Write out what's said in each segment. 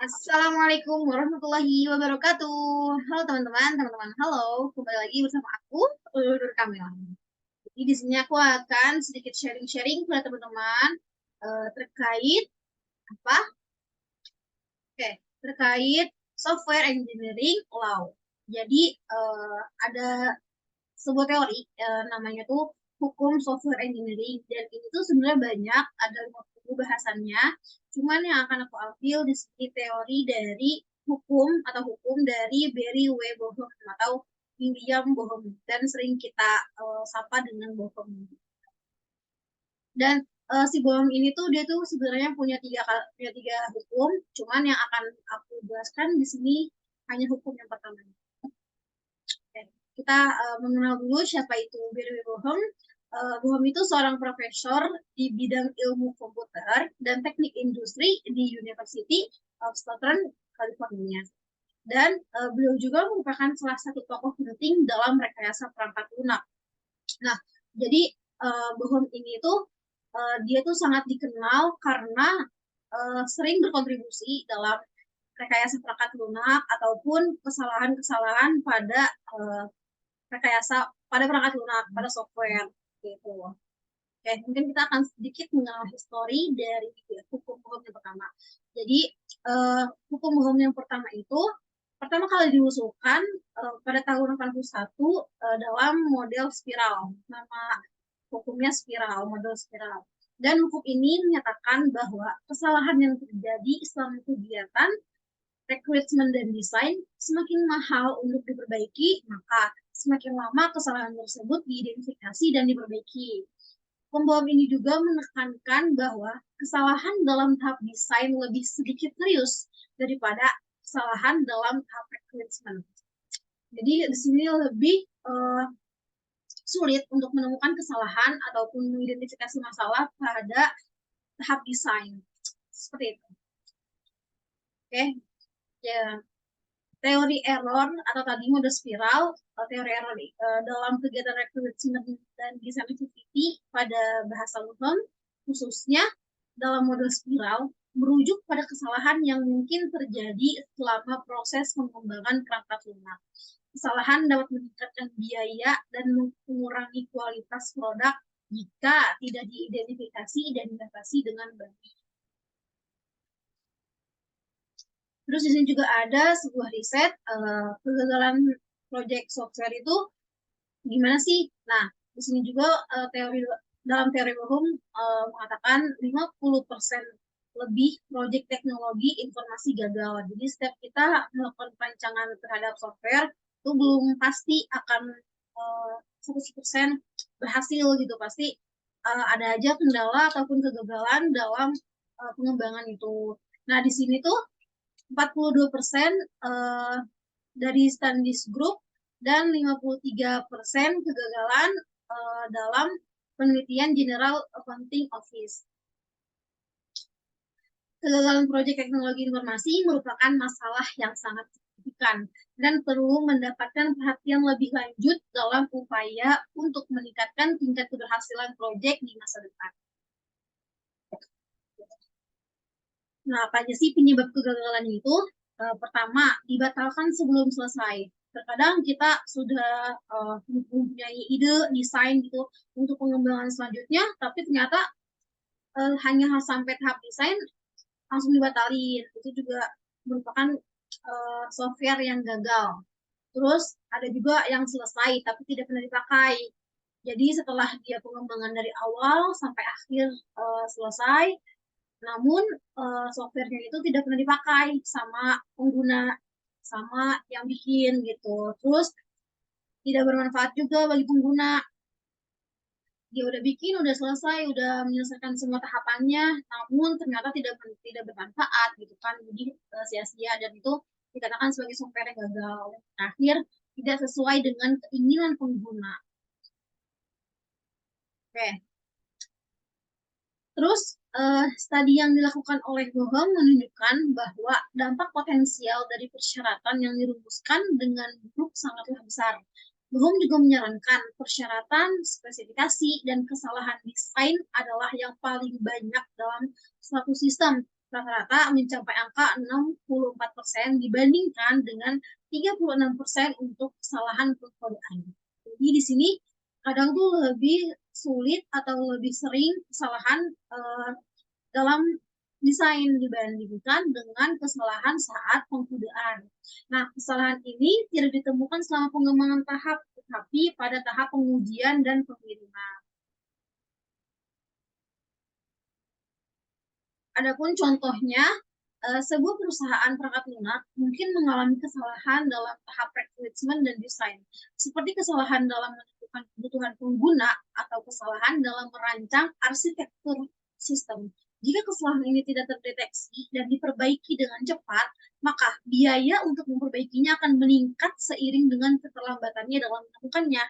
Assalamualaikum warahmatullahi wabarakatuh. Halo teman-teman, halo. Kembali lagi bersama aku, Ulur Kamila. Jadi di sini aku akan sedikit sharing-sharing kepada teman-teman terkait apa? Oke, terkait software engineering law. Jadi ada sebuah teori namanya tuh hukum software engineering, dan ini tuh sebenarnya banyak, ada 50 bahasannya. Cuman yang akan aku ambil di sini teori dari hukum dari Barry W. Bohm atau William Bohm, dan sering kita sapa dengan Bohm. Dan si Bohm ini tuh dia tuh sebenarnya punya tiga hukum, cuman yang akan aku jelaskan di sini hanya hukum yang pertama. Oke, kita mengenal dulu siapa itu Barry Bohm. Bohm itu seorang profesor di bidang ilmu komputer dan teknik industri di University of Southern California. Dan beliau juga merupakan salah satu tokoh penting dalam rekayasa perangkat lunak. Nah, jadi Bohm ini tuh dia tuh sangat dikenal karena sering berkontribusi dalam rekayasa perangkat lunak ataupun kesalahan-kesalahan pada rekayasa pada perangkat lunak, pada software gitu. Oke, mungkin kita akan sedikit mengenal histori dari hukum Bohm yang pertama. Jadi hukum Bohm yang pertama itu pertama kali diusulkan pada tahun 81 dalam model spiral. Nama hukumnya spiral, model spiral. Dan hukum ini menyatakan bahwa kesalahan yang terjadi selama kegiatan rekrutmen dan desain semakin mahal untuk diperbaiki, maka semakin lama kesalahan tersebut diidentifikasi dan diperbaiki. Pembawa ini juga menekankan bahwa kesalahan dalam tahap desain lebih sedikit serius daripada kesalahan dalam tahap rekrutmen. Jadi di sini lebih sulit untuk menemukan kesalahan ataupun mengidentifikasi masalah pada tahap desain. Seperti itu. Oke, ya. Teori error atau tadi mode spiral, teori error dalam kegiatan rekrutmen dan desain activity pada bahasa Luheng, khususnya dalam model spiral, merujuk pada kesalahan yang mungkin terjadi selama proses pengembangan perangkat lunak. Kesalahan dapat meningkatkan biaya dan mengurangi kualitas produk jika tidak diidentifikasi dan diatasi dengan baik. Terus di sini juga ada sebuah riset kegagalan project software itu gimana sih? Nah, di sini juga dalam teori Bohm mengatakan 50% lebih project teknologi informasi gagal. Jadi setiap kita melakukan perancangan terhadap software itu belum pasti akan 100% berhasil gitu. Pasti ada aja kendala ataupun kegagalan dalam pengembangan itu. Nah, di sini tuh 42% dari Standish Group dan 53% kegagalan dalam penelitian General Accounting Office. Kegagalan proyek teknologi informasi merupakan masalah yang sangat signifikan dan perlu mendapatkan perhatian lebih lanjut dalam upaya untuk meningkatkan tingkat keberhasilan proyek di masa depan. Nah, apa aja sih penyebab kegagalan itu? Pertama, dibatalkan sebelum selesai. Terkadang kita sudah mempunyai ide desain gitu untuk pengembangan selanjutnya, tapi ternyata hanya sampai tahap desain langsung dibatalin. Itu juga merupakan software yang gagal. Terus ada juga yang selesai tapi tidak pernah dipakai. Jadi setelah dia pengembangan dari awal sampai akhir selesai, namun softwarenya itu tidak pernah dipakai sama pengguna, sama yang bikin gitu. Terus tidak bermanfaat juga bagi pengguna. Dia udah bikin, udah selesai, udah menyelesaikan semua tahapannya, namun ternyata tidak bermanfaat gitu kan. Jadi sia-sia, dan itu dikatakan sebagai software yang gagal. Terakhir, tidak sesuai dengan keinginan pengguna. Oke. Terus studi yang dilakukan oleh Bohm menunjukkan bahwa dampak potensial dari persyaratan yang dirumuskan dengan buruk sangatlah besar. Bohm juga menyarankan persyaratan, spesifikasi, dan kesalahan desain adalah yang paling banyak dalam suatu sistem rata-rata mencapai angka 64% dibandingkan dengan 36% untuk kesalahan pengkodaan. Jadi di sini kadang tuh lebih sulit atau lebih sering kesalahan dalam desain dibandingkan dengan kesalahan saat pengkodaan. Nah, kesalahan ini tidak ditemukan selama pengembangan tahap, tetapi pada tahap pengujian dan pengiriman. Adapun contohnya, sebuah perusahaan perangkat lunak mungkin mengalami kesalahan dalam tahap requirement dan desain, seperti kesalahan dalam menentukan kebutuhan pengguna atau kesalahan dalam merancang arsitektur sistem. Jika kesalahan ini tidak terdeteksi dan diperbaiki dengan cepat, maka biaya untuk memperbaikinya akan meningkat seiring dengan keterlambatannya dalam melakukannya.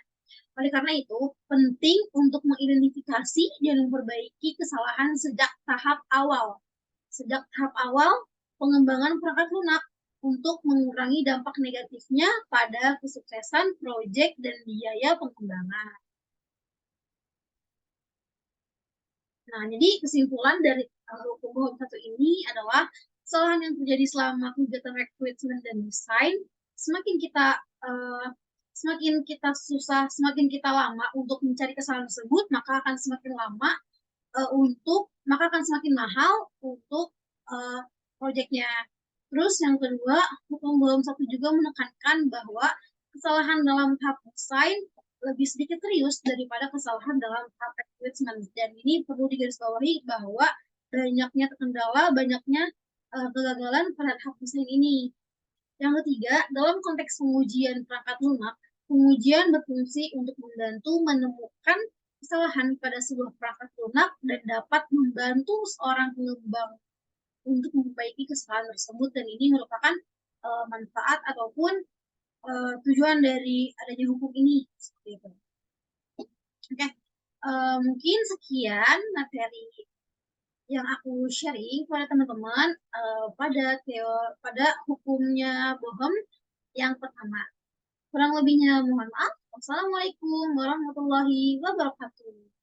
Oleh karena itu, penting untuk mengidentifikasi dan memperbaiki kesalahan sejak tahap awal. Sejak tahap awal pengembangan perangkat lunak untuk mengurangi dampak negatifnya pada kesuksesan proyek dan biaya pengembangan. Nah, jadi kesimpulan dari hukum bohong satu ini adalah kesalahan yang terjadi selama kegiatan rekrutmen dan desain, semakin kita uh, semakin kita susah, semakin kita lama untuk mencari kesalahan tersebut, maka akan semakin lama maka akan semakin mahal untuk proyeknya. Terus yang kedua, hukum bohong satu juga menekankan bahwa kesalahan dalam tahap desain lebih sedikit serius daripada kesalahan dalam tahap rekrutmen. Dan ini perlu digarisbawahi bahwa banyaknya kendala, banyaknya kegagalan pada tahap desain ini. Yang ketiga, dalam konteks pengujian perangkat lunak, pengujian berfungsi untuk membantu menemukan kesalahan pada sebuah perangkat lunak dan dapat membantu seorang pengembang untuk memperbaiki kesalahan tersebut. Dan ini merupakan manfaat ataupun tujuan dari adanya hukum ini. Seperti itu. Oke, mungkin sekian materi yang aku sharing pada teman-teman pada hukumnya bohong yang pertama. Kurang lebihnya mohon maaf. Wassalamualaikum warahmatullahi wabarakatuh.